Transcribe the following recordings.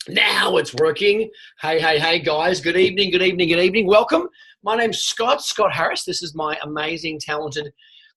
Now it's working. Hey, guys. Good evening, good evening, good evening. Welcome. My name's Scott Harris. This is my amazing, talented,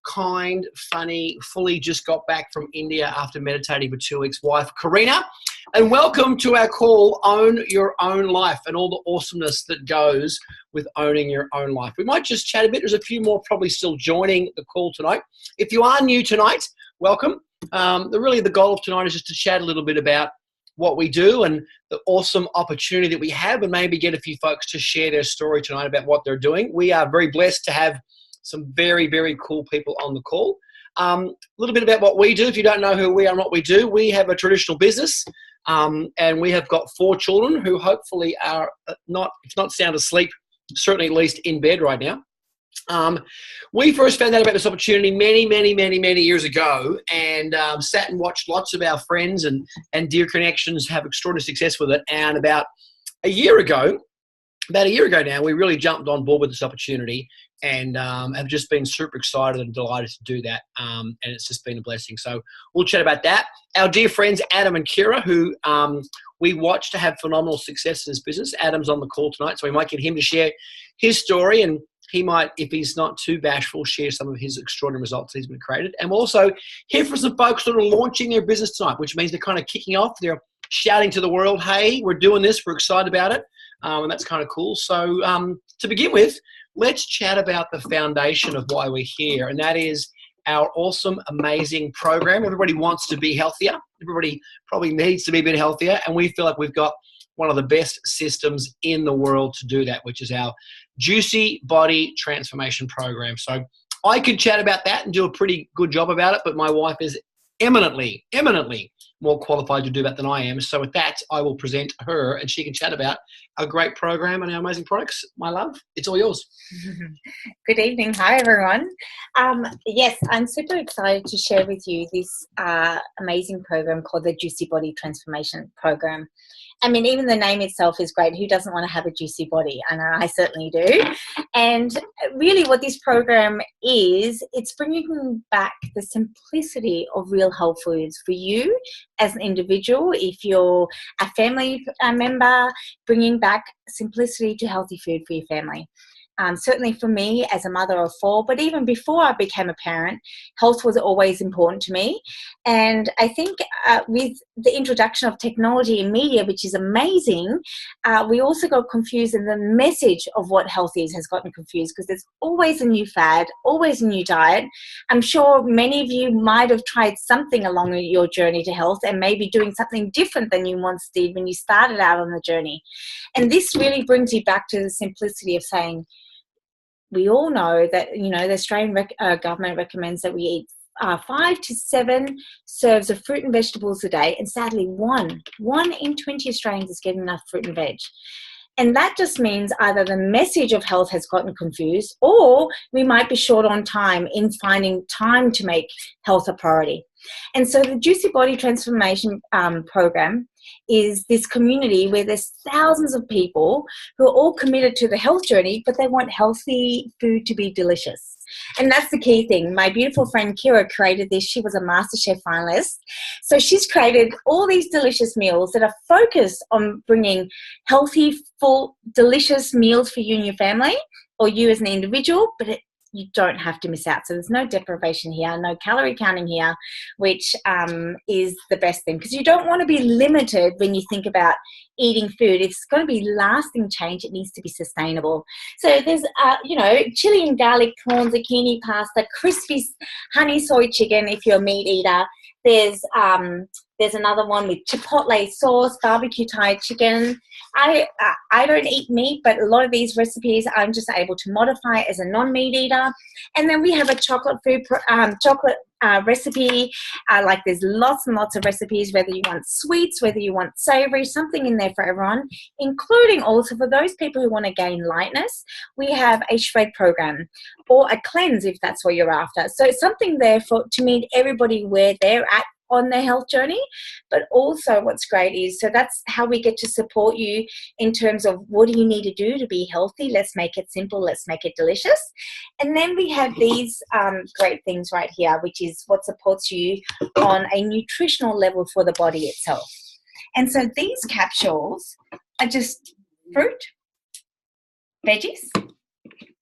kind, funny, fully just got back from India after meditating for 2 weeks, wife, Karina. And welcome to our call, Own Your Own Life, and all the awesomeness that goes with owning your own life. We might just chat a bit. There's a few more probably still joining the call tonight. If you are new tonight, welcome. Really the goal of tonight is just to chat a little bit about what we do and the awesome opportunity that we have, and maybe get a few folks to share their story tonight about what they're doing. We are very blessed to have some very, very cool people on the call. A little bit about what we do. If you don't know who we are and what we do, we have a traditional business, and we have got 4 children who hopefully are not, if not sound asleep, certainly at least in bed right now. We first found out about this opportunity many years ago, and sat and watched lots of our friends and dear connections have extraordinary success with it. And about a year ago now, we really jumped on board with this opportunity, and have just been super excited and delighted to do that. And it's just been a blessing. So we'll chat about that. Our dear friends Adam and Kira, who we watch to have phenomenal success in this business. Adam's on the call tonight, so we might get him to share his story, and he might, if he's not too bashful, share some of his extraordinary results he's been created. And we'll also hear from some folks that are launching their business tonight, which means they're kind of kicking off. They're shouting to the world, hey, we're doing this. We're excited about it. And that's kind of cool. So to begin with, let's chat about the foundation of why we're here. And that is our awesome, amazing program. Everybody wants to be healthier. Everybody probably needs to be a bit healthier. And we feel like we've got one of the best systems in the world to do that, which is our Juicy Body Transformation Program. So I could chat about that and do a pretty good job about it, but my wife is eminently more qualified to do that than I am. So with that, I will present her, and she can chat about our great program and our amazing products. My love, it's all yours. Good evening. Hi, everyone. Yes, I'm super excited to share with you this amazing program called the Juicy Body Transformation Program. I mean, even the name itself is great. Who doesn't want to have a juicy body? I know I certainly do. And really what this program is, it's bringing back the simplicity of real health foods for you as an individual. If you're a family member, bringing back simplicity to healthy food for your family. Certainly for me as a mother of 4, but even before I became a parent, health was always important to me. And I think with the introduction of technology and media, which is amazing, we also got confused, and the message of what health is has gotten confused, because there's always a new fad, always a new diet. I'm sure many of you might have tried something along your journey to health, and maybe doing something different than you once did when you started out on the journey. And this really brings you back to the simplicity of saying, we all know that, the Australian government recommends that we eat 5 to 7 serves of fruit and vegetables a day, and sadly, one in 20 Australians is getting enough fruit and veg. And that just means either the message of health has gotten confused, or we might be short on time in finding time to make health a priority. And so the Juicy Body Transformation Program is this community where there's thousands of people who are all committed to the health journey, but they want healthy food to be delicious. And that's the key thing. My beautiful friend Kira created this. She was a MasterChef finalist. So she's created all these delicious meals that are focused on bringing healthy, full, delicious meals for you and your family, or you as an individual, but you don't have to miss out. So there's no deprivation here, no calorie counting here, which is the best thing, because you don't want to be limited when you think about eating food. If it's going to be lasting change, it needs to be sustainable. So there's, chili and garlic prawn, zucchini pasta, crispy honey soy chicken if you're a meat eater. There's another one with chipotle sauce, barbecue Thai chicken. I don't eat meat, but a lot of these recipes I'm just able to modify as a non-meat eater. And then we have a chocolate recipe. Like there's lots and lots of recipes, whether you want sweets, whether you want savory, something in there for everyone, including also for those people who want to gain lightness. We have a shred program or a cleanse if that's what you're after. So it's something there to meet everybody where they're at on their health journey. But also what's great is, so that's how we get to support you in terms of what do you need to do to be healthy. Let's make it simple. Let's make it delicious. And then we have these great things right here, which is what supports you on a nutritional level for the body itself. And so these capsules are just fruit, veggies,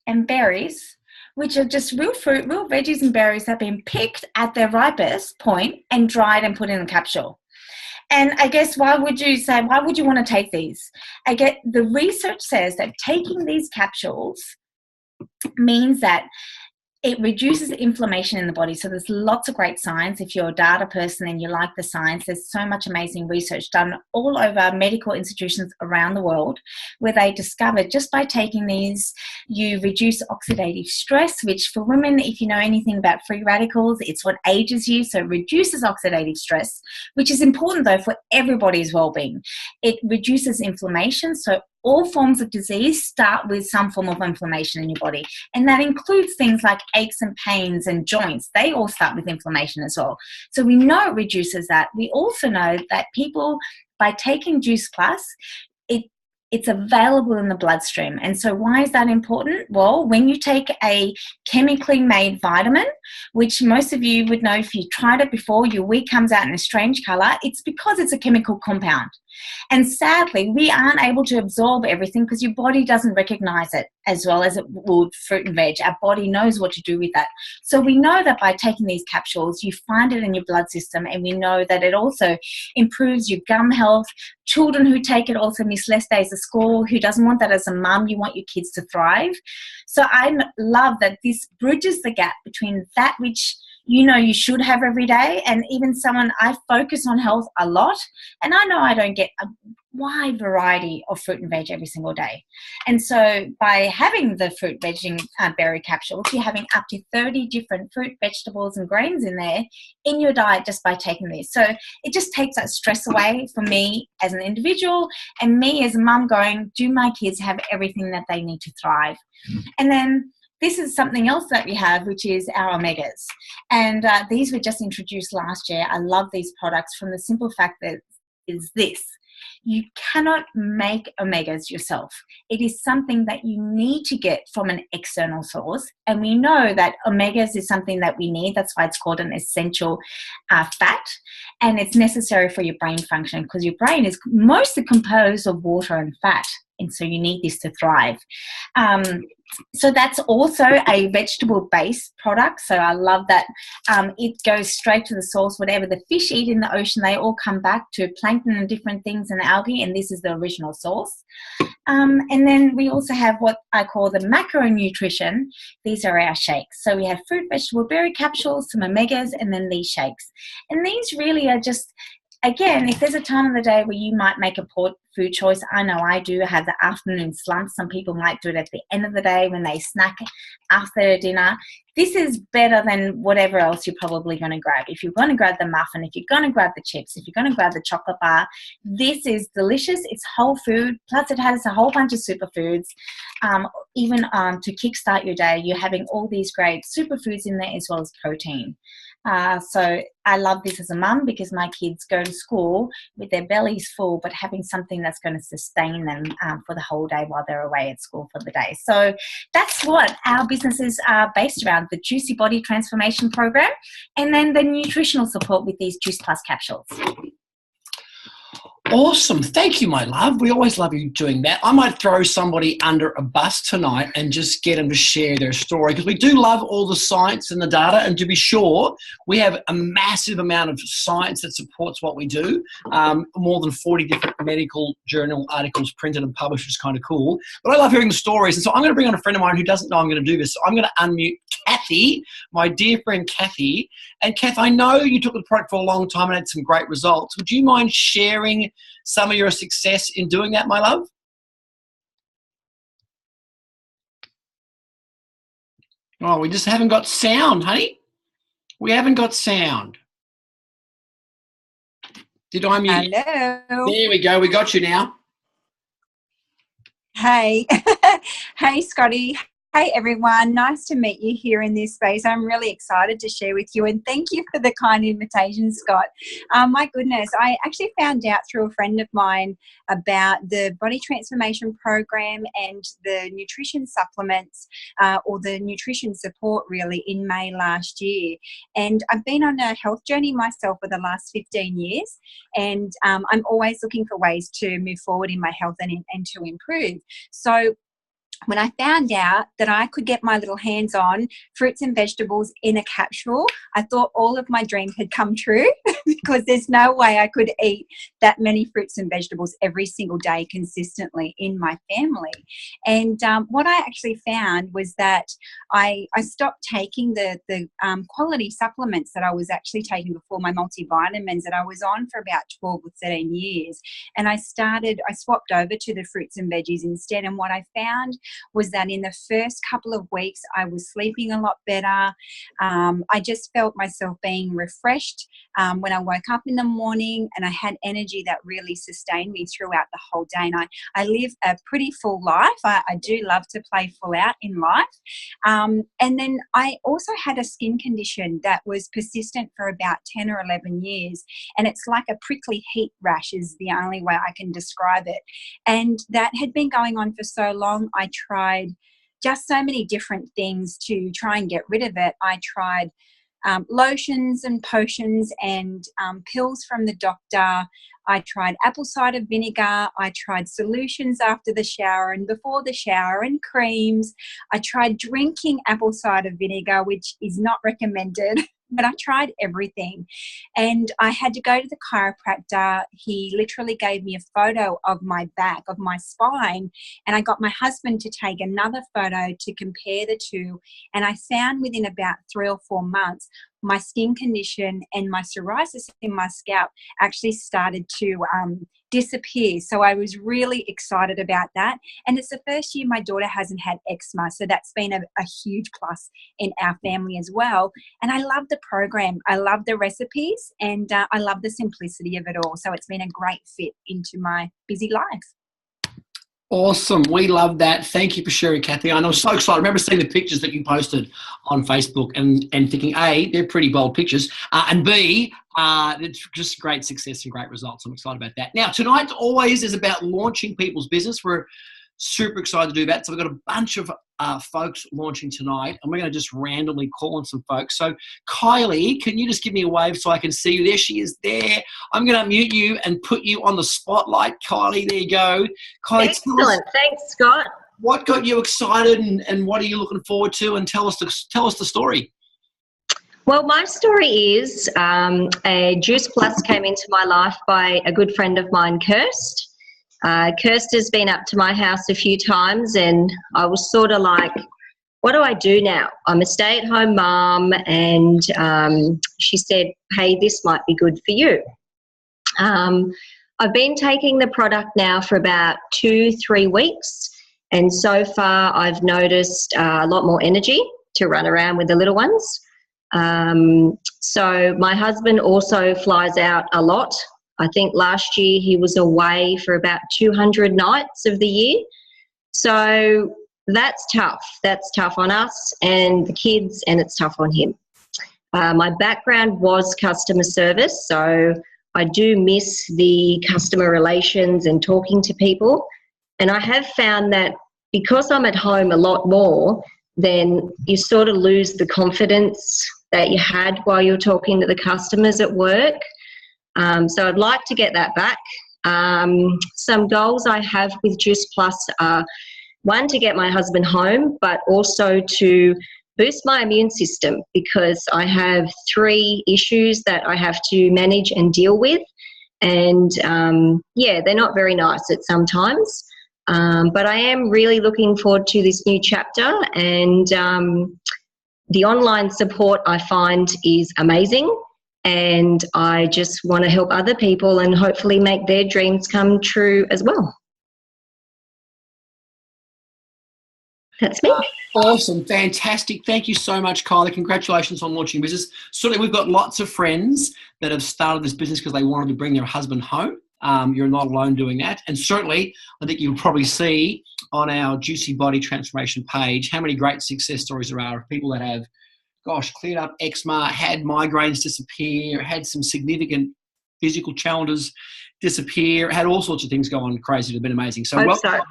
and berries, which are just real fruit, real veggies and berries that have been picked at their ripest point and dried and put in a capsule. And I guess why would you want to take these? I get the research says that taking these capsules means that it reduces inflammation in the body. So there's lots of great science. If you're a data person and you like the science, there's so much amazing research done all over medical institutions around the world where they discovered just by taking these, you reduce oxidative stress, which for women, if you know anything about free radicals, it's what ages you. So it reduces oxidative stress, which is important though for everybody's well-being. It reduces inflammation. So all forms of disease start with some form of inflammation in your body. And that includes things like aches and pains and joints. They all start with inflammation as well. So we know it reduces that. We also know that people, by taking Juice Plus, it's available in the bloodstream. And so why is that important? Well, when you take a chemically made vitamin, which most of you would know if you tried it before, your wee comes out in a strange color, it's because it's a chemical compound. And sadly, we aren't able to absorb everything because your body doesn't recognize it as well as it would fruit and veg. Our body knows what to do with that. So we know that by taking these capsules, you find it in your blood system, and we know that it also improves your gum health. Children who take it also miss less days of school. Who doesn't want that as a mum? You want your kids to thrive. So I love that this bridges the gap between that which you know you should have every day, and even someone, I focus on health a lot, and I know I don't get a wide variety of fruit and veg every single day. And so by having the fruit, veg, and berry capsules, you're having up to 30 different fruit, vegetables, and grains in there in your diet just by taking these. So it just takes that stress away from me as an individual and me as a mum going, do my kids have everything that they need to thrive? And then this is something else that we have, which is our omegas. And these were just introduced last year. I love these products from the simple fact that is this. You cannot make omegas yourself. It is something that you need to get from an external source. And we know that omegas is something that we need. That's why it's called an essential fat. And it's necessary for your brain function because your brain is mostly composed of water and fat. And so you need this to thrive. So that's also a vegetable-based product. So I love that it goes straight to the source. Whatever the fish eat in the ocean, they all come back to plankton and different things and algae, and this is the original source. And then we also have what I call the macronutrition. These are our shakes. So we have fruit, vegetable, berry capsules, some omegas, and then these shakes. And these really are just, again, if there's a time of the day where you might make a poor food choice, I know I do have the afternoon slump. Some people might do it at the end of the day when they snack after dinner. This is better than whatever else you're probably going to grab. If you're going to grab the muffin, if you're going to grab the chips, if you're going to grab the chocolate bar, this is delicious. It's whole food. Plus it has a whole bunch of superfoods. Even to kickstart your day, you're having all these great superfoods in there as well as protein. So I love this as a mum because my kids go to school with their bellies full, but having something that's going to sustain them for the whole day while they're away at school for the day. So that's what our businesses are based around, the Juicy Body Transformation Program, and then the nutritional support with these Juice Plus capsules. Awesome. Thank you, my love. We always love you doing that. I might throw somebody under a bus tonight and just get them to share their story because we do love all the science and the data. And to be sure, we have a massive amount of science that supports what we do. More than 40 different medical journal articles printed and published, which is kind of cool. But I love hearing the stories. And so I'm going to bring on a friend of mine who doesn't know I'm going to do this. So I'm going to unmute Kathy, my dear friend Kathy. And Kath, I know you took the product for a long time and had some great results. Would you mind sharing some of your success in doing that, my love? Oh, we just haven't got sound, honey. We haven't got sound. Did I mute? Hello. There we go. We got you now. Hey. Hey, Scotty. Hey everyone, nice to meet you here in this space. I'm really excited to share with you, and thank you for the kind invitation, Scott. My goodness, I actually found out through a friend of mine about the body transformation program and the nutrition supplements or the nutrition support really in May last year. And I've been on a health journey myself for the last 15 years, and I'm always looking for ways to move forward in my health and to improve. So when I found out that I could get my little hands on fruits and vegetables in a capsule, I thought all of my dreams had come true because there's no way I could eat that many fruits and vegetables every single day consistently in my family. And what I actually found was that I stopped taking the quality supplements that I was actually taking before, my multivitamins that I was on for about 12 or 13 years. And I swapped over to the fruits and veggies instead. And what I found was that in the first couple of weeks, I was sleeping a lot better. I just felt myself being refreshed when I woke up in the morning, and I had energy that really sustained me throughout the whole day. And I live a pretty full life. I do love to play full out in life. And then I also had a skin condition that was persistent for about 10 or 11 years. And it's like a prickly heat rash is the only way I can describe it. And that had been going on for so long. I tried just so many different things to try and get rid of it. I tried lotions and potions and pills from the doctor. I tried apple cider vinegar. I tried solutions after the shower and before the shower and creams. I tried drinking apple cider vinegar, which is not recommended. But I tried everything, and I had to go to the chiropractor. He literally gave me a photo of my back, of my spine, and I got my husband to take another photo to compare the two. And I found within about 3 or 4 months, my skin condition and my psoriasis in my scalp actually started to disappear. So I was really excited about that. And it's the first year my daughter hasn't had eczema. So that's been a huge plus in our family as well. And I love the program. I love the recipes, and I love the simplicity of it all. So it's been a great fit into my busy life. Awesome. We love that. Thank you for sharing, Kathy. And I was so excited. I remember seeing the pictures that you posted on Facebook and thinking, A, they're pretty bold pictures, and B, it's just great success and great results. I'm excited about that. Now, tonight always is about launching people's business. We're super excited to do that. So we've got a bunch of folks launching tonight, and we're going to just randomly call on some folks. So Kylie, can you just give me a wave so I can see you? There she is there. I'm going to mute you and put you on the spotlight. Kylie, there you go. Kylie, excellent. Thanks, Scott. What got you excited, and what are you looking forward to? And tell us the story. Well, my story is a Juice Plus came into my life by a good friend of mine, Kirst. Kirsta's been up to my house a few times, and I was sort of like, what do I do now? I'm a stay-at-home mom, and she said, hey, this might be good for you. I've been taking the product now for about 2-3 weeks, and so far I've noticed a lot more energy to run around with the little ones. So my husband also flies out a lot. I think last year he was away for about 200 nights of the year. So that's tough. That's tough on us and the kids, and it's tough on him. My background was customer service, so I do miss the customer relations and talking to people. And I have found that because I'm at home a lot more, then you sort of lose the confidence that you had while you're talking to the customers at work. So I'd like to get that back. Some goals I have with Juice Plus are, one, to get my husband home, but also to boost my immune system, because I have 3 issues that I have to manage and deal with. And yeah, they're not very nice at sometimes. But I am really looking forward to this new chapter, and the online support I find is amazing. And I just want to help other people and hopefully make their dreams come true as well. That's me. Awesome. Fantastic. Thank you so much, Kylie. Congratulations on launching your business. Certainly, we've got lots of friends that have started this business because they wanted to bring their husband home. You're not alone doing that. And certainly, I think you'll probably see on our Juicy Body Transformation page how many great success stories there are of people that have, cleared up eczema, had migraines disappear, had some significant physical challenges disappear, had all sorts of things go on crazy. They've been amazing. So welcome.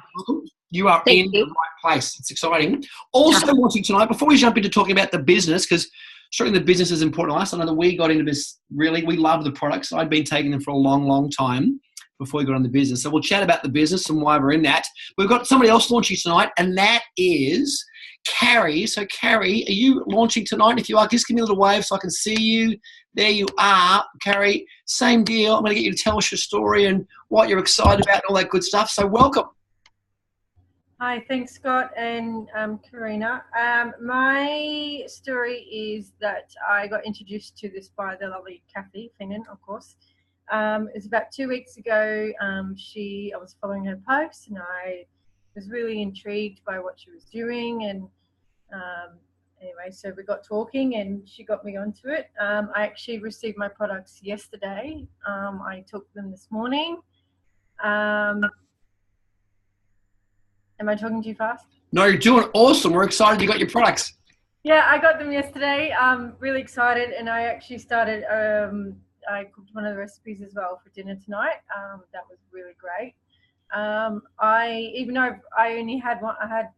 You are in the right place. It's exciting. Also watching tonight, before we jump into talking about the business, because certainly the business is important to us. I know that we got into this really, we love the products. I'd been taking them for a long, long time before we got on the business. So we'll chat about the business and why we're in that. We've got somebody else launching tonight, and that is Carrie. So Carrie, are you launching tonight? If you are, just give me a little wave so I can see you. There you are, Carrie. Same deal. I'm going to get you to tell us your story and what you're excited about and all that good stuff. So welcome. Hi, thanks Scott and Karina. My story is that I got introduced to this by the lovely Kathy Finnan, of course. It's about 2 weeks ago. I was following her posts and I was really intrigued by what she was doing, and anyway, so we got talking and she got me onto it. I actually received my products yesterday. I took them this morning. Am I talking too fast? No, you're doing awesome. We're excited you got your products. Yeah, I got them yesterday. I'm really excited, and I actually started, I cooked one of the recipes as well for dinner tonight. That was really great. Even though I only had one, I had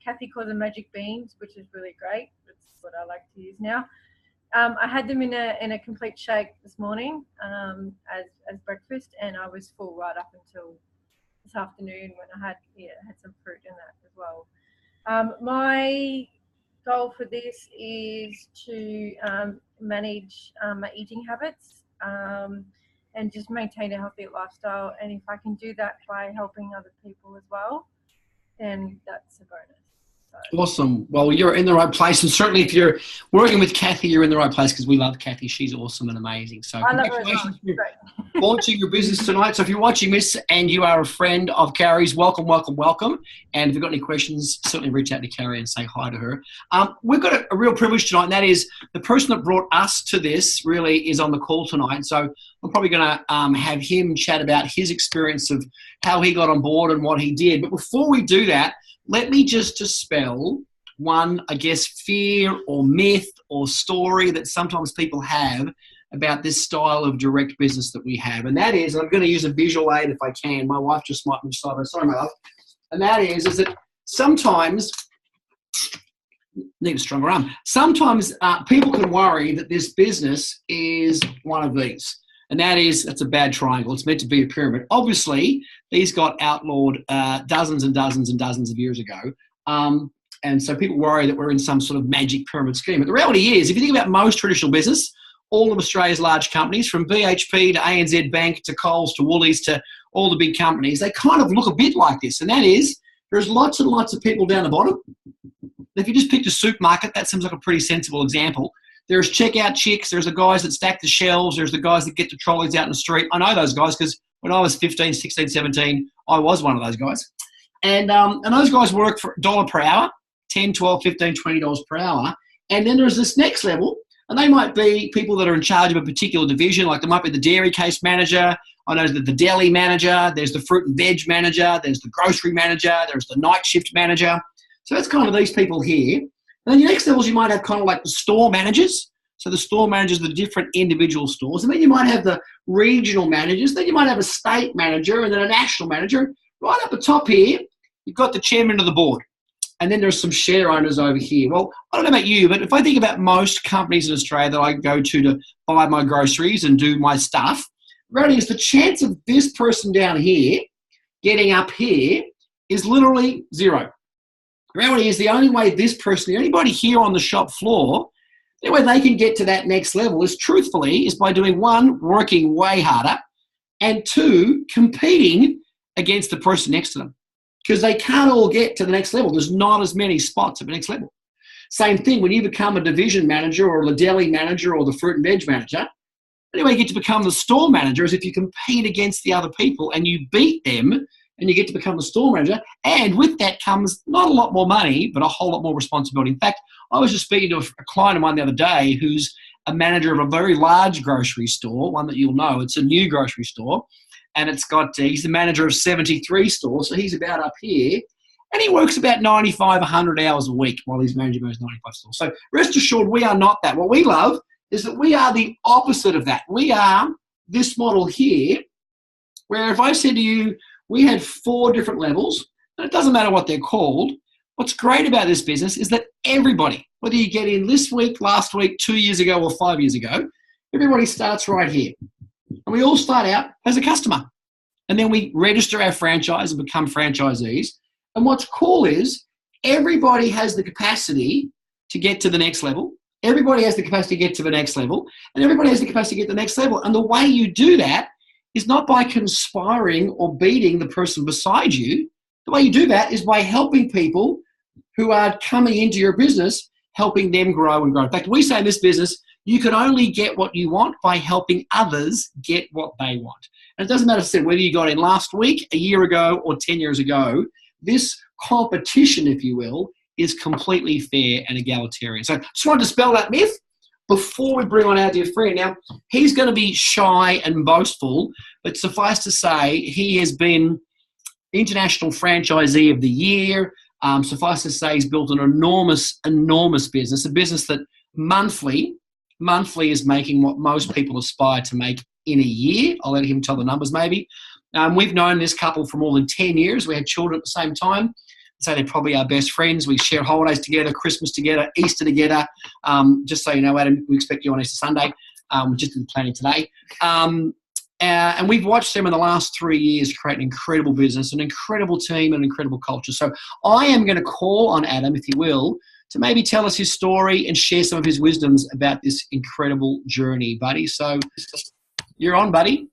Kathy calls them magic beans, which is really great. That's what I like to use now. I had them in a complete shake this morning as breakfast, and I was full right up until this afternoon when I had some fruit in that as well. My goal for this is to manage my eating habits and just maintain a healthy lifestyle. And if I can do that by helping other people as well, then that's a bonus. Awesome. Well, you're in the right place, and certainly if you're working with Kathy, you're in the right place because we love Kathy. She's awesome and amazing. So congratulations for launching your business tonight. So if you're watching this and you are a friend of Carrie's, welcome, welcome, welcome. And if you've got any questions, certainly reach out to Carrie and say hi to her. We've got a real privilege tonight, and that is the person that brought us to this really is on the call tonight. So I'm probably going to have him chat about his experience of how he got on board and what he did. But before we do that, let me just dispel one, I guess, fear or myth or story that sometimes people have about this style of direct business that we have. And that is, and I'm going to use a visual aid if I can. My wife just might be sorry, my love. And that is that sometimes, need a stronger arm, sometimes people can worry that this business is one of these. And that's a bad triangle. It's meant to be a pyramid. Obviously, these got outlawed dozens and dozens and dozens of years ago. And so people worry that we're in some sort of magic pyramid scheme. But the reality is, if you think about most traditional business, all of Australia's large companies, from BHP to ANZ Bank to Coles to Woolies to all the big companies, they kind of look a bit like this. And that is, there's lots and lots of people down the bottom. If you just picked a supermarket, that seems like a pretty sensible example. There's checkout chicks. There's the guys that stack the shelves. There's the guys that get the trolleys out in the street. I know those guys because when I was 15, 16, 17, I was one of those guys. And those guys work for $1 per hour, $10, $12, $15, $20 per hour. And then there's this next level, and they might be people that are in charge of a particular division, like there might be the dairy case manager. I know that the deli manager, there's the fruit and veg manager, there's the grocery manager, there's the night shift manager. So that's kind of these people here. And then your next levels, you might have kind of like the store managers. So the store managers are the different individual stores. And then you might have the regional managers. Then you might have a state manager and then a national manager. Right up the top here, you've got the chairman of the board. And then there's some share owners over here. Well, I don't know about you, but if I think about most companies in Australia that I go to buy my groceries and do my stuff, the reality is the chance of this person down here getting up here is literally zero. The reality is the only way this person, anybody here on the shop floor, the only way they can get to that next level is truthfully is by doing one, working way harder, and two, competing against the person next to them. Because they can't all get to the next level. There's not as many spots at the next level. Same thing when you become a division manager or the deli manager or the fruit and veg manager. The only way you get to become the store manager is if you compete against the other people and you beat them and you get to become the store manager. And with that comes not a lot more money, but a whole lot more responsibility. In fact, I was just speaking to a client of mine the other day who's a manager of a very large grocery store, one that you'll know. It's a new grocery store. And he's the manager of 73 stores, so he's about up here. And he works about 95, 100 hours a week while he's managing those 95 stores. So rest assured, we are not that. What we love is that we are the opposite of that. We are this model here, where if I said to you, we had 4 different levels, and it doesn't matter what they're called, what's great about this business is that everybody, whether you get in this week, last week, 2 years ago, or 5 years ago, everybody starts right here. And we all start out as a customer. And then we register our franchise and become franchisees. And what's cool is everybody has the capacity to get to the next level. Everybody has the capacity to get to the next level. And everybody has the capacity to get to the next level. And the way you do that is not by conspiring or beating the person beside you. The way you do that is by helping people who are coming into your business, helping them grow and grow. In fact, we say in this business, you can only get what you want by helping others get what they want. And it doesn't matter whether you got in last week, a year ago, or 10 years ago. This competition, if you will, is completely fair and egalitarian. So just wanted to dispel that myth before we bring on our dear friend. Now, he's going to be shy and boastful, but suffice to say, he has been International Franchisee of the Year. Suffice to say, he's built an enormous, enormous business, a business that monthly is making what most people aspire to make in a year. I'll let him tell the numbers maybe. We've known this couple for more than 10 years. We had children at the same time. So they're probably our best friends. We share holidays together, Christmas together, Easter together. Just so you know, Adam, we expect you on Easter Sunday. We just did planning today. And we've watched them in the last 3 years create an incredible business, an incredible team, and an incredible culture. So I am going to call on Adam, if you will, to maybe tell us his story and share some of his wisdoms about this incredible journey, buddy. So you're on, buddy.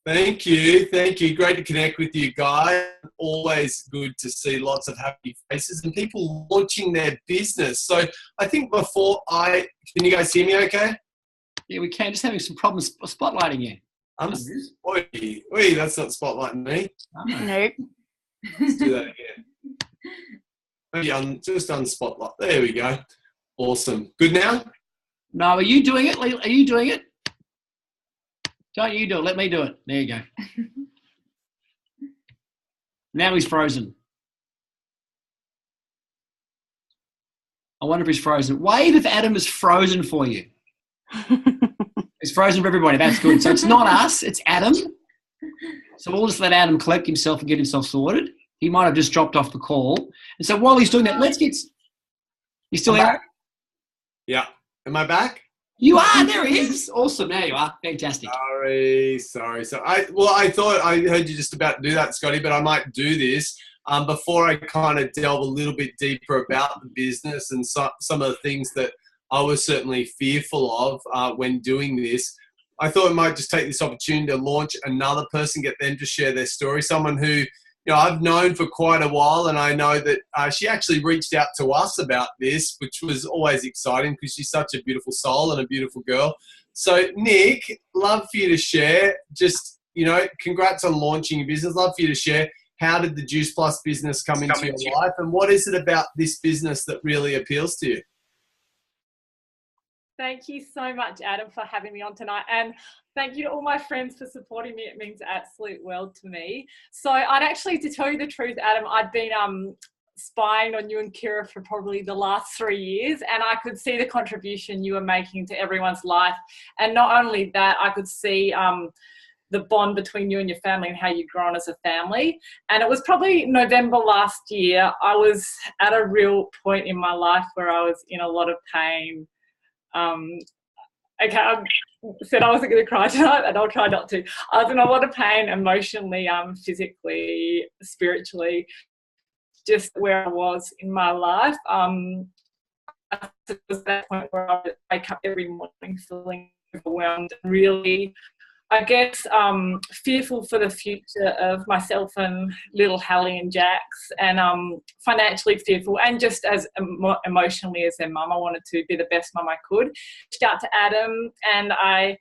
Thank you. Great to connect with you guys. Always good to see lots of happy faces and people launching their business. So I think can you guys hear me okay? Yeah, we can. Just having some problems spotlighting you. Wait, that's not spotlighting me. Nope. Let's do that again. Maybe just on spotlight. There we go. Awesome. Good now? No, are you doing it? Are you doing it? Don't you do it. Let me do it. There you go. Now he's frozen. I wonder if he's frozen. Wave if Adam is frozen for you. He's frozen for everybody. That's good. So it's not us. It's Adam. So we'll just let Adam collect himself and get himself sorted. He might have just dropped off the call. And so while he's doing that, you still here? Yeah. Am I back? You are. There he is. Awesome. There you are. Fantastic. Sorry. So I thought I heard you just about to do that, Scotty, but I might do this before I kind of delve a little bit deeper about the business and some of the things that I was certainly fearful of when doing this. I thought I might just take this opportunity to launch another person, get them to share their story. Someone who I've known for quite a while, and I know that she actually reached out to us about this, which was always exciting because she's such a beautiful soul and a beautiful girl. So, Nick, love for you to share. Just, congrats on launching your business. Love for you to share. How did the Juice Plus business come into your life, and what is it about this business that really appeals to you? Thank you so much, Adam, for having me on tonight. And thank you to all my friends for supporting me. It means the absolute world to me. So to tell you the truth, Adam, I'd been spying on you and Kira for probably the last 3 years, and I could see the contribution you were making to everyone's life. And not only that, I could see the bond between you and your family and how you've grown as a family. And it was probably November last year. I was at a real point in my life where I was in a lot of pain. I said I wasn't going to cry tonight, and I'll try not to. I was in a lot of pain emotionally, physically, spiritually, just where I was in my life. It was that point where I would wake up every morning feeling overwhelmed, really, I guess, fearful for the future of myself and little Hallie and Jax, and financially fearful, and just as emotionally as their mum. I wanted to be the best mum I could. Reached out to Adam, and I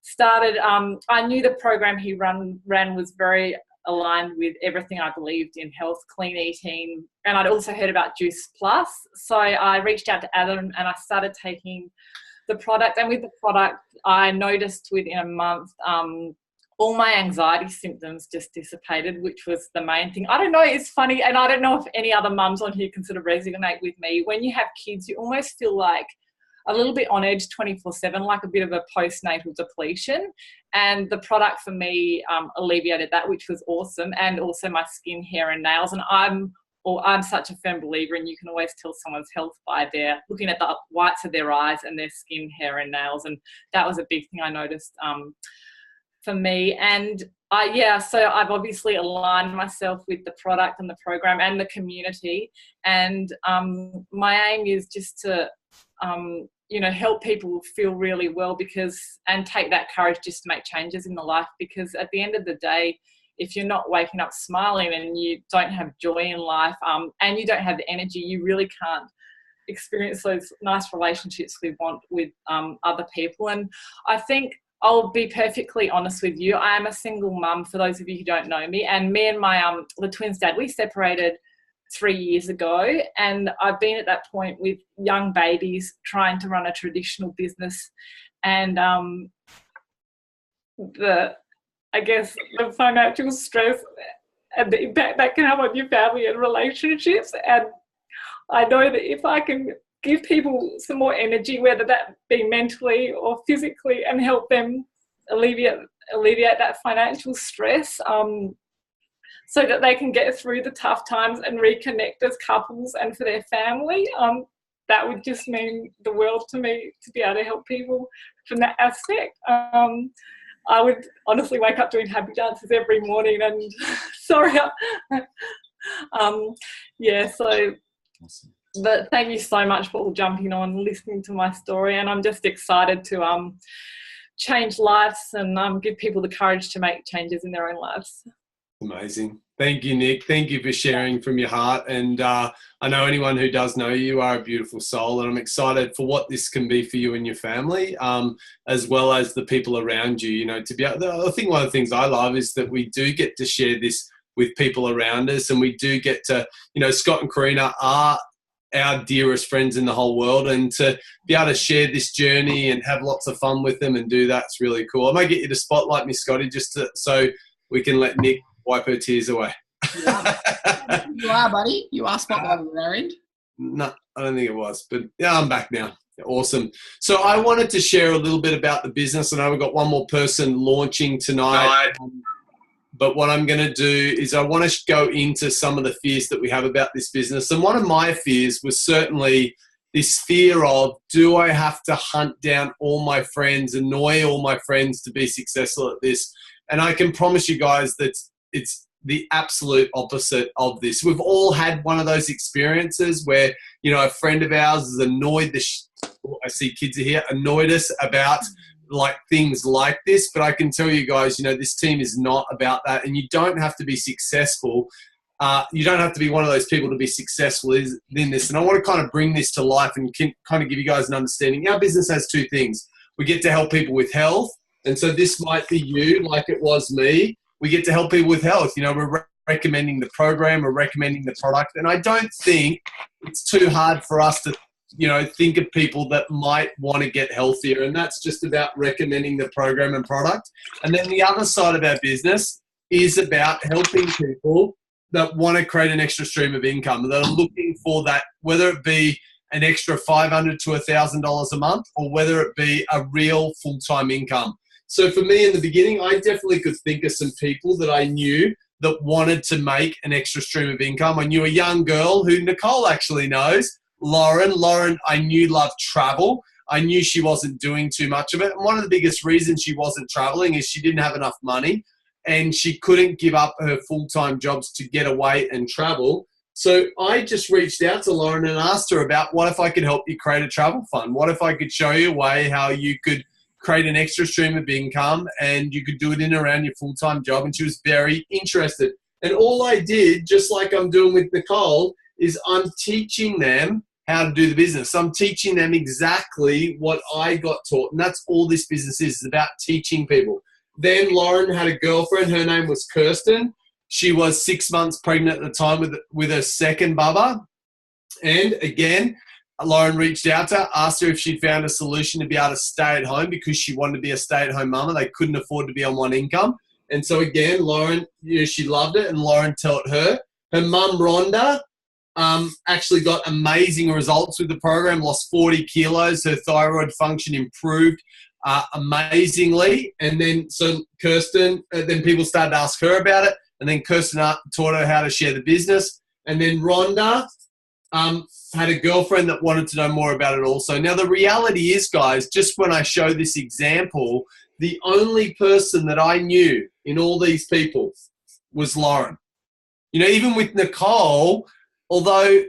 started, I knew the program he ran was very aligned with everything I believed in: health, clean eating, and I'd also heard about Juice Plus. So I reached out to Adam, and I started taking the product. And with the product, I noticed within a month, all my anxiety symptoms just dissipated, which was the main thing. I don't know, it's funny, and I don't know if any other mums on here can sort of resonate with me. When you have kids, you almost feel like a little bit on edge 24/7, like a bit of a postnatal depletion. And the product for me alleviated that, which was awesome. And also my skin, hair and nails. And I'm such a firm believer, and you can always tell someone's health by their looking at the whites of their eyes and their skin, hair and nails. And that was a big thing I noticed for me. And so I've obviously aligned myself with the product and the program and the community. And my aim is just to, help people feel really well and take that courage just to make changes in the life. Because at the end of the day, if you're not waking up smiling and you don't have joy in life and you don't have the energy, you really can't experience those nice relationships we want with other people. And I think I'll be perfectly honest with you. I am a single mum, for those of you who don't know me. And me and my the twins' dad, we separated 3 years ago. And I've been at that point with young babies trying to run a traditional business. And the financial stress and the impact that can have on your family and relationships. And I know that if I can give people some more energy, whether that be mentally or physically, and help them alleviate that financial stress, so that they can get through the tough times and reconnect as couples and for their family, that would just mean the world to me, to be able to help people from that aspect. I would honestly wake up doing happy dances every morning, and sorry. But thank you so much for all jumping on, listening to my story, and I'm just excited to change lives and give people the courage to make changes in their own lives. Amazing. Thank you, Nick. Thank you for sharing from your heart. And I know anyone who does know you are a beautiful soul, and I'm excited for what this can be for you and your family, as well as the people around you. You know, to be able, I think one of the things I love is that we do get to share this with people around us, and we do get to, Scott and Karina are our dearest friends in the whole world, and to be able to share this journey and have lots of fun with them and do that's really cool. I might get you to spotlight me, Scotty, so we can let Nick wipe her tears away. You are, buddy. You are spotlighting on our end. No, I don't think it was, but yeah, I'm back now. Awesome. So I wanted to share a little bit about the business. I know we've got one more person launching tonight. But what I'm going to do is I want to go into some of the fears that we have about this business. And one of my fears was certainly this fear of, do I have to hunt down all my friends, annoy all my friends to be successful at this? And I can promise you guys that it's the absolute opposite of this. We've all had one of those experiences where, a friend of ours is annoyed. I see kids are here, annoyed us about things like this. But I can tell you guys, this team is not about that. And you don't have to be successful. You don't have to be one of those people to be successful in this. And I want to kind of bring this to life and kind of give you guys an understanding. Our business has two things. We get to help people with health. And so this might be you, like it was me. We get to help people with health. We're recommending the program, we're recommending the product. And I don't think it's too hard for us to, think of people that might want to get healthier. And that's just about recommending the program and product. And then the other side of our business is about helping people that want to create an extra stream of income, that are looking for that, whether it be an extra $500 to $1,000 a month, or whether it be a real full-time income. So for me in the beginning, I definitely could think of some people that I knew that wanted to make an extra stream of income. I knew a young girl who Nicole actually knows, Lauren. Lauren, I knew loved travel. I knew she wasn't doing too much of it. And one of the biggest reasons she wasn't traveling is she didn't have enough money, and she couldn't give up her full-time jobs to get away and travel. So I just reached out to Lauren and asked her about, what if I could help you create a travel fund? What if I could show you a way how you could create an extra stream of income and you could do it in and around your full-time job? And she was very interested. And all I did, just like I'm doing with Nicole, is I'm teaching them how to do the business. I'm teaching them exactly what I got taught. And that's all this business is. It's about teaching people. Then Lauren had a girlfriend. Her name was Kirsten. She was 6 months pregnant at the time with her second bubba. And again, Lauren reached out to her, asked her if she'd found a solution to be able to stay at home because she wanted to be a stay-at-home mama. They couldn't afford to be on one income. And so again, Lauren, she loved it, and Lauren told her. Her mum, Rhonda, actually got amazing results with the program, lost 40 kilos. Her thyroid function improved amazingly. And then so Kirsten, then people started to ask her about it. And then Kirsten taught her how to share the business. And then Rhonda had a girlfriend that wanted to know more about it also. Now, the reality is, guys, just when I show this example, the only person that I knew in all these people was Lauren. You know, even with Nicole, although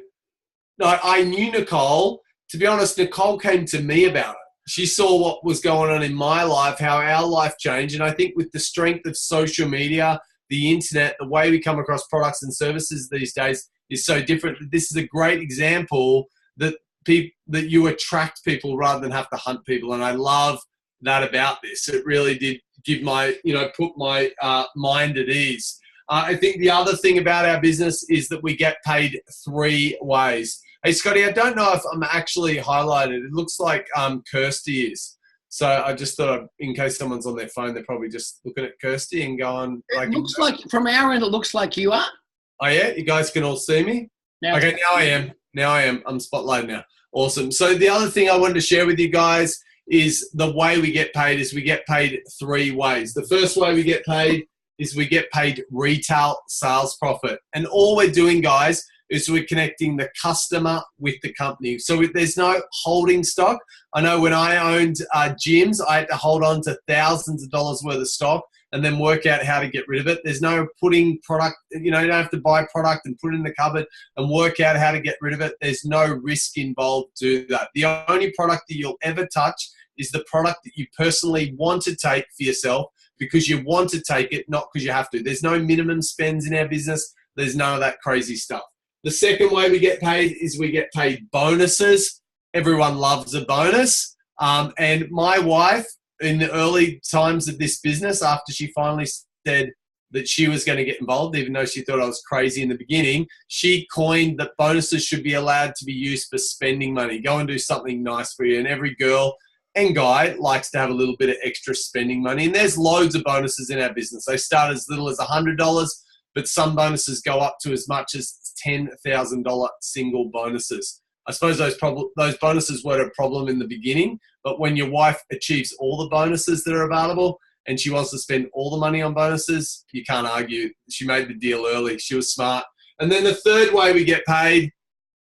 I knew Nicole, to be honest, Nicole came to me about it. She saw what was going on in my life, how our life changed. And I think with the strength of social media, the internet, the way we come across products and services these days is so different. This is a great example that that you attract people rather than have to hunt people. And I love that about this. It really did give my, put my mind at ease. I think the other thing about our business is that we get paid 3 ways. Hey, Scotty, I don't know if I'm actually highlighted. It looks like Kirsty is. So I just thought, in case someone's on their phone, they're probably just looking at Kirsty and going... It looks like, from our end, it looks like you are. Oh, yeah? You guys can all see me? Now okay, now I am. I'm spotlighted now. Awesome. So the other thing I wanted to share with you guys is the way we get paid is we get paid 3 ways. The first way we get paid is we get paid retail sales profit. And all we're doing, guys, is we're connecting the customer with the company. So there's no holding stock. I know when I owned gyms, I had to hold on to thousands of dollars worth of stock and then work out how to get rid of it. There's no putting product, you don't have to buy product and put it in the cupboard and work out how to get rid of it. There's no risk involved to do that. The only product that you'll ever touch is the product that you personally want to take for yourself because you want to take it, not because you have to. There's no minimum spends in our business. There's none of that crazy stuff. The second way we get paid is we get paid bonuses. Everyone loves a bonus. And my wife, in the early times of this business, after she finally said that she was going to get involved, even though she thought I was crazy in the beginning, she coined that bonuses should be allowed to be used for spending money. Go and do something nice for you. And every girl and guy likes to have a little bit of extra spending money. And there's loads of bonuses in our business. They start as little as $100, but some bonuses go up to as much as $10,000 single bonuses. I suppose those bonuses weren't a problem in the beginning, but when your wife achieves all the bonuses that are available and she wants to spend all the money on bonuses, you can't argue. She made the deal early. She was smart. And then the third way we get paid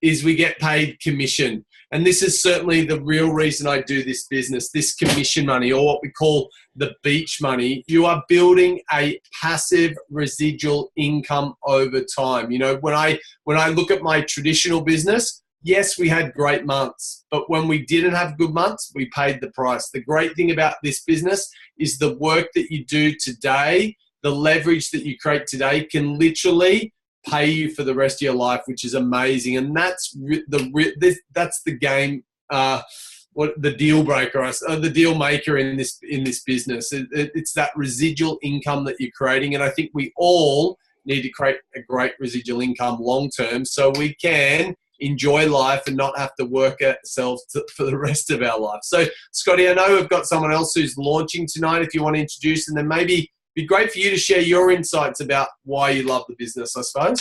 is we get paid commission. And this is certainly the real reason I do this business, this commission money, or what we call the beach money. You are building a passive residual income over time. When I look at my traditional business, yes, we had great months, but when we didn't have good months, we paid the price. The great thing about this business is the work that you do today, the leverage that you create today can literally pay you for the rest of your life, which is amazing. And that's the game, the deal breaker, the deal maker in this business. It's that residual income that you're creating. And I think we all need to create a great residual income long term so we can enjoy life and not have to work ourselves for the rest of our life. So, Scotty, I know we've got someone else who's launching tonight. If you want to introduce, and then maybe it'd be great for you to share your insights about why you love the business, I suppose.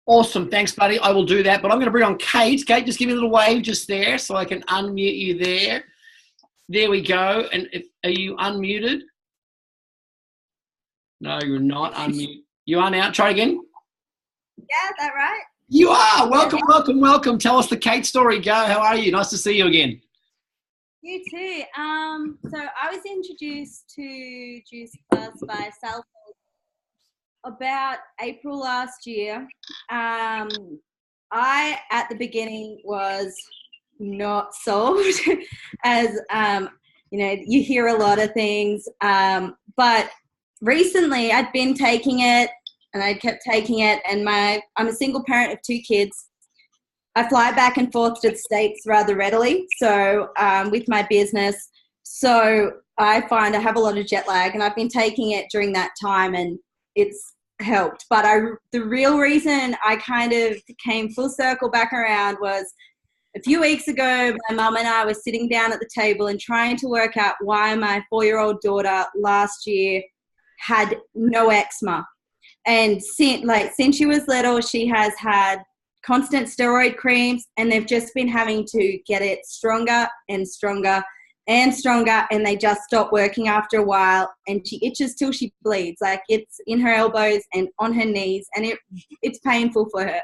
Awesome. Thanks, buddy. I will do that. But I'm going to bring on Kate. Kate, just give me a little wave just there so I can unmute you there. There we go. And are you unmuted? No, you're not unmuted. You are now. Try again. Yeah, is that right? You are. Welcome, welcome, welcome. Tell us the Kate story. Go. How are you? Nice to see you again. You too. So I was introduced to Juice Plus by Salford about April last year. I, at the beginning, was not sold as, you hear a lot of things. But recently I'd been taking it and I kept taking it, and I'm a single parent of 2 kids. I fly back and forth to the States rather readily, so with my business. So I find I have a lot of jet lag, and I've been taking it during that time, and it's helped. But the real reason I kind of came full circle back around was a few weeks ago, my mum and I were sitting down at the table and trying to work out why my 4-year-old daughter last year had no eczema. And since she was little, she has had constant steroid creams, and they've just been having to get it stronger and stronger and stronger, and they just stop working after a while, and she itches till she bleeds. Like, it's in her elbows and on her knees, and it's painful for her.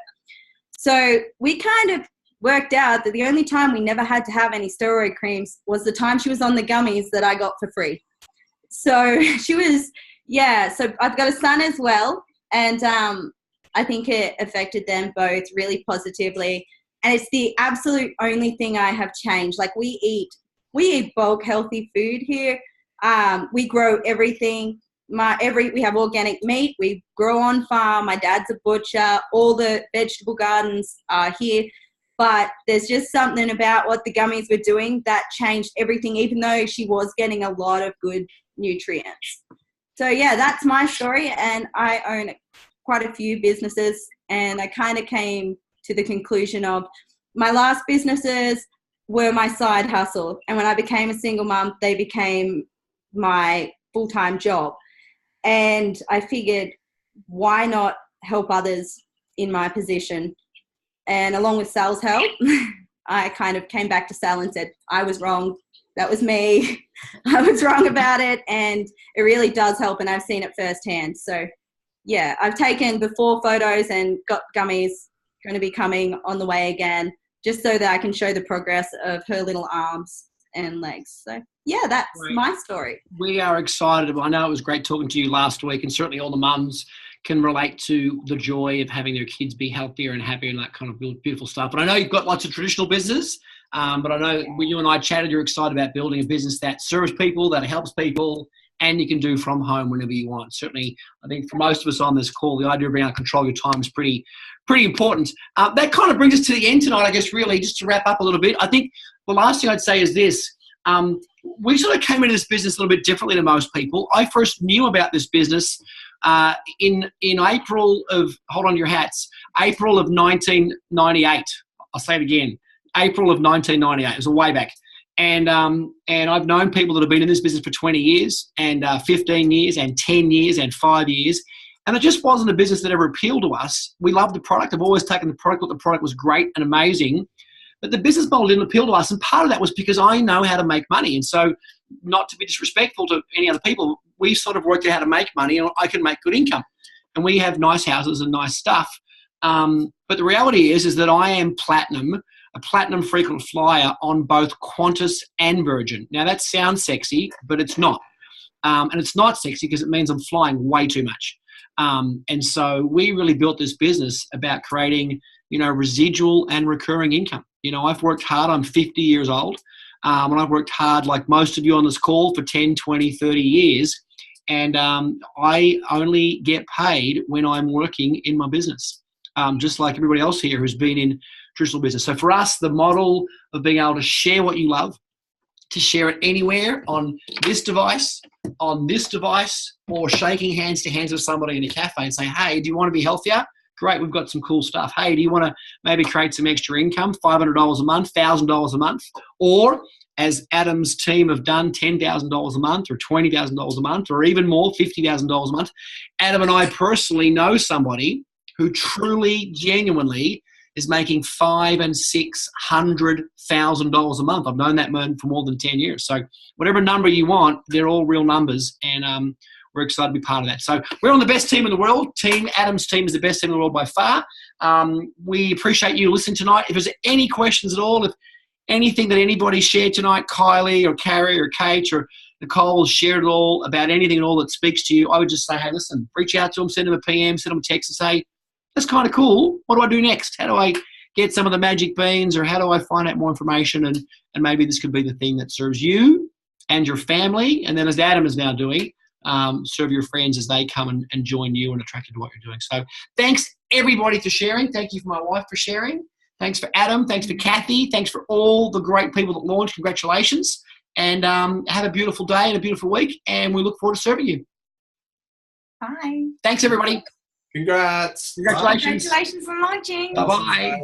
So we kind of worked out that the only time we never had to have any steroid creams was the time she was on the gummies that I got for free. So so I've got a son as well, and I think it affected them both really positively. And it's the absolute only thing I have changed. Like, we eat bulk healthy food here. We grow everything. We have organic meat. We grow on farm. My dad's a butcher. All the vegetable gardens are here. But there's just something about what the gummies were doing that changed everything, even though she was getting a lot of good nutrients. So yeah, that's my story, and I own quite a few businesses, and I kind of came to the conclusion of my last businesses were my side hustle, and when I became a single mum, they became my full-time job. And I figured, why not help others in my position? And along with Sal's help, I kind of came back to Sal and said, I was wrong. That was me. I was wrong about it. And it really does help, and I've seen it firsthand. So yeah, I've taken before photos and got gummies going to be coming on the way again, just so that I can show the progress of her little arms and legs. So yeah, that's my story. We are excited. I know it was great talking to you last week, and certainly all the mums can relate to the joy of having their kids be healthier and happier and that kind of beautiful stuff. But I know you've got lots of traditional business, but I know when you and I chatted, you're excited about building a business that serves people, that helps people, and you can do from home whenever you want. Certainly, I think for most of us on this call, the idea of being able to control your time is pretty important. That kind of brings us to the end tonight, I guess, really, just to wrap up a little bit. I think the last thing I'd say is this. We sort of came into this business a little bit differently to most people. I first knew about this business in April of, hold on to your hats, April of 1998. I'll say it again, April of 1998. It was a way back. And I've known people that have been in this business for 20 years and 15 years and 10 years and 5 years. And it just wasn't a business that ever appealed to us. We loved the product. I've always taken the product, thought the product was great and amazing. But the business model didn't appeal to us. And part of that was because I know how to make money. And so, not to be disrespectful to any other people, we sort of worked out how to make money, and I can make good income. And we have nice houses and nice stuff. But the reality is that I am a platinum frequent flyer on both Qantas and Virgin. Now, that sounds sexy, but it's not. And it's not sexy because it means I'm flying way too much. And so we really built this business about creating, residual and recurring income. I've worked hard. I'm 50 years old. And I've worked hard, like most of you on this call, for 10, 20, 30 years. And I only get paid when I'm working in my business, just like everybody else here who's been in traditional business. So for us, the model of being able to share what you love, to share it anywhere on this device, or shaking hands to hands with somebody in a cafe and say, hey, do you want to be healthier? Great, we've got some cool stuff. Hey, do you want to maybe create some extra income, $500 a month, $1,000 a month? Or, as Adam's team have done, $10,000 a month or $20,000 a month or even more, $50,000 a month. Adam and I personally know somebody who truly, genuinely is making $500,000 and $600,000 a month. I've known that man for more than 10 years. So whatever number you want, they're all real numbers, and we're excited to be part of that. So we're on the best team in the world. Adam's team is the best team in the world by far. We appreciate you listening tonight. If there's any questions at all, if anything that anybody shared tonight, Kylie or Carrie or Kate or Nicole shared at all about anything at all that speaks to you, I would just say, hey, listen, reach out to them, send them a PM, send them a text and say, that's kind of cool. What do I do next? How do I get some of the magic beans, or how do I find out more information? And maybe this could be the thing that serves you and your family. And then, as Adam is now doing, serve your friends as they come and join you and attracted to what you're doing. So thanks everybody for sharing. Thank you for my wife for sharing. Thanks for Adam. Thanks for Kathy. Thanks for all the great people that launched. Congratulations. And have a beautiful day and a beautiful week. And we look forward to serving you. Bye. Thanks, everybody. Congrats. Congratulations. Congratulations on launching. Bye-bye.